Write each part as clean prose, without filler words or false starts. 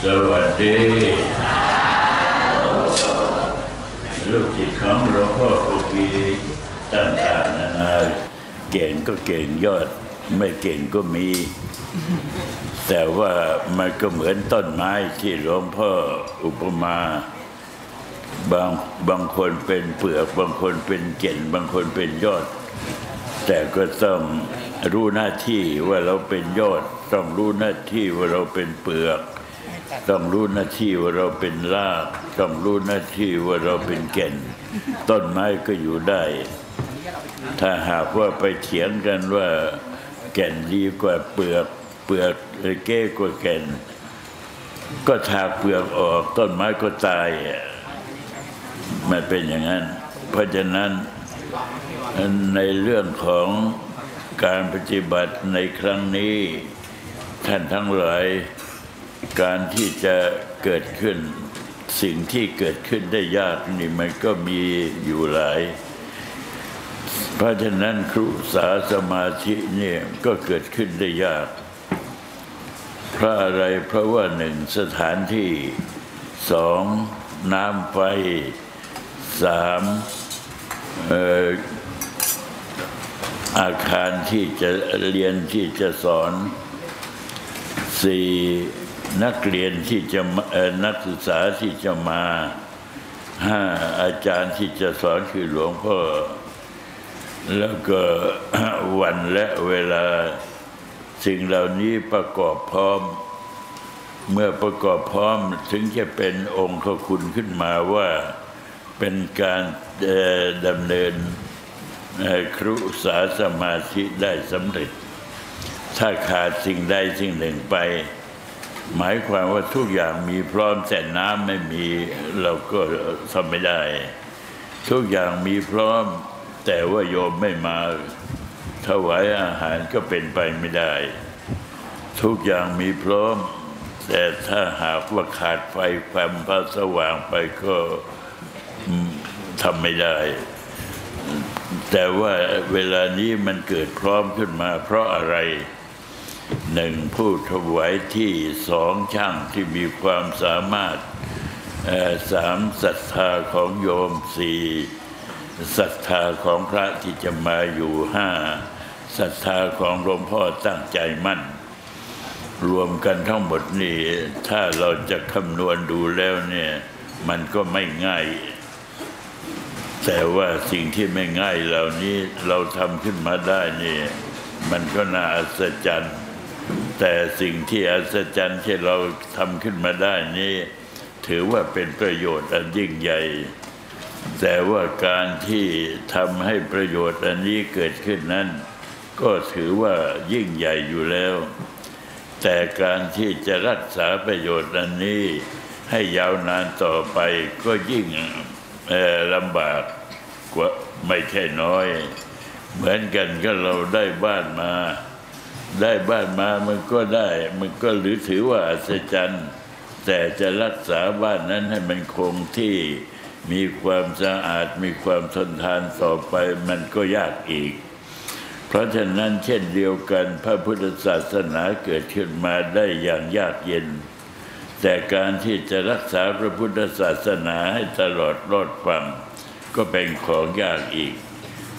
สวัสดีลูกศิษย์ของหลวงพ่อครูปีต่างๆนานาเก่งก็เก่งยอดไม่เก่งก็มีแต่ว่ามันก็เหมือนต้นไม้ที่หลวงพ่ออุปมาบางคนเป็นเปลือกบางคนเป็นเก่นบางคนเป็นยอดแต่ก็ต้องรู้หน้าที่ว่าเราเป็นยอดต้องรู้หน้าที่ว่าเราเป็นเปลือกต้องรู้หน้าที่ว่าเราเป็นรากต้องรู้หน้าที่ว่าเราเป็นแก่นต้นไม้ก็อยู่ได้ถ้าหากว่าไปเถียงกันว่าแก่นดีกว่าเปลือกเก้กว่าแก่นก็ถากเปลือกออกต้นไม้ก็ตายมันเป็นอย่างนั้นเพราะฉะนั้นในเรื่องของการปฏิบัติในครั้งนี้ท่านทั้งหลายการที่จะเกิดขึ้นสิ่งที่เกิดขึ้นได้ยากนี่มันก็มีอยู่หลายเพราะฉะนั้นครุสาสมาธิเนี่ยก็เกิดขึ้นได้ยากเพราะอะไรเพราะว่าหนึ่งสถานที่สองน้ำไฟสามอาคารที่จะเรียนที่จะสอนสี่นักเรียนที่จะนักศึกษาที่จะมาห้าอาจารย์ที่จะสอนคือหลวงพ่อแล้วก็วันและเวลาสิ่งเหล่านี้ประกอบพร้อมเมื่อประกอบพร้อมถึงจะเป็นองค์คุณขึ้นมาว่าเป็นการดำเนินครุสาสมาธิได้สำเร็จถ้าขาดสิ่งใดสิ่งหนึ่งไปหมายความว่าทุกอย่างมีพร้อมแต่น้ำไม่มีเราก็ทำไม่ได้ทุกอย่างมีพร้อมแต่ว่าโยมไม่มาถวายอาหารก็เป็นไปไม่ได้ทุกอย่างมีพร้อมแต่ถ้าหากว่าขาดไฟความพระสว่างไปก็ทำไม่ได้แต่ว่าเวลานี้มันเกิดพร้อมขึ้นมาเพราะอะไรหนึ่งผู้ถวายที่สองช่างที่มีความสามารถสามศรัทธาของโยมสี่ศรัทธาของพระที่จะมาอยู่ห้าศรัทธาของหลวงพ่อตั้งใจมั่นรวมกันทั้งหมดนี่ถ้าเราจะคำนวณดูแล้วเนี่ยมันก็ไม่ง่ายแต่ว่าสิ่งที่ไม่ง่ายเหล่านี้เราทำขึ้นมาได้นี่มันก็น่าอัศจรรย์แต่สิ่งที่อัศจรรย์ที่เราทำขึ้นมาได้นี้ถือว่าเป็นประโยชน์อันยิ่งใหญ่แต่ว่าการที่ทำให้ประโยชน์อันนี้เกิดขึ้นนั้นก็ถือว่ายิ่งใหญ่อยู่แล้วแต่การที่จะรักษาประโยชน์อันนี้ให้ยาวนานต่อไปก็ยิ่งลำบากกว่าไม่ใช่น้อยเหมือนกันก็เราได้บ้านมามันก็ได้มันก็หรือถือว่าอัศจรรย์แต่จะรักษาบ้านนั้นให้มันคงที่มีความสะอาดมีความทนทานต่อไปมันก็ยากอีกเพราะฉะนั้นเช่นเดียวกันพระพุทธศาสนาเกิดขึ้นมาได้อย่างยากเย็นแต่การที่จะรักษาพระพุทธศาสนาให้ตลอดรอดฟังก็เป็นของยากอีก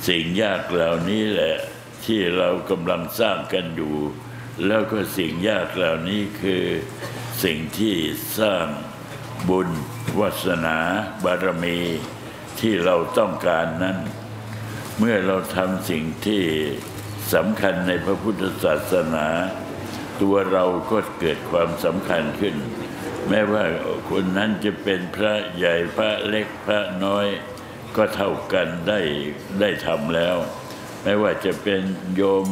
สิ่งยากเหล่านี้แหละที่เรากำลังสร้างกันอยู่แล้วก็สิ่งยากเหล่านี้คือสิ่งที่สร้างบุญวาสนาบารมีที่เราต้องการนั้นเมื่อเราทำสิ่งที่สำคัญในพระพุทธศาสนาตัวเราก็เกิดความสำคัญขึ้นแม้ว่าคนนั้นจะเป็นพระใหญ่พระเล็กพระน้อยก็เท่ากันได้ทำแล้วไม่ว่าจะเป็นโยม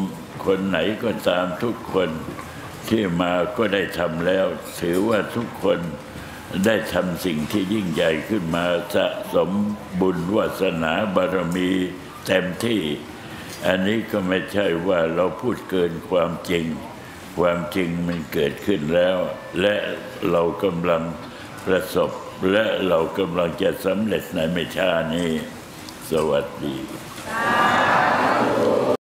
คนไหนก็ตามทุกคนที่มาก็ได้ทำแล้วถือว่าทุกคนได้ทำสิ่งที่ยิ่งใหญ่ขึ้นมาสะสมบุญวาสนาบารมีเต็มที่อันนี้ก็ไม่ใช่ว่าเราพูดเกินความจริงมันเกิดขึ้นแล้วและเรากำลังประสบและเรากำลังจะสำเร็จในไม่ช้านี้สวัสดี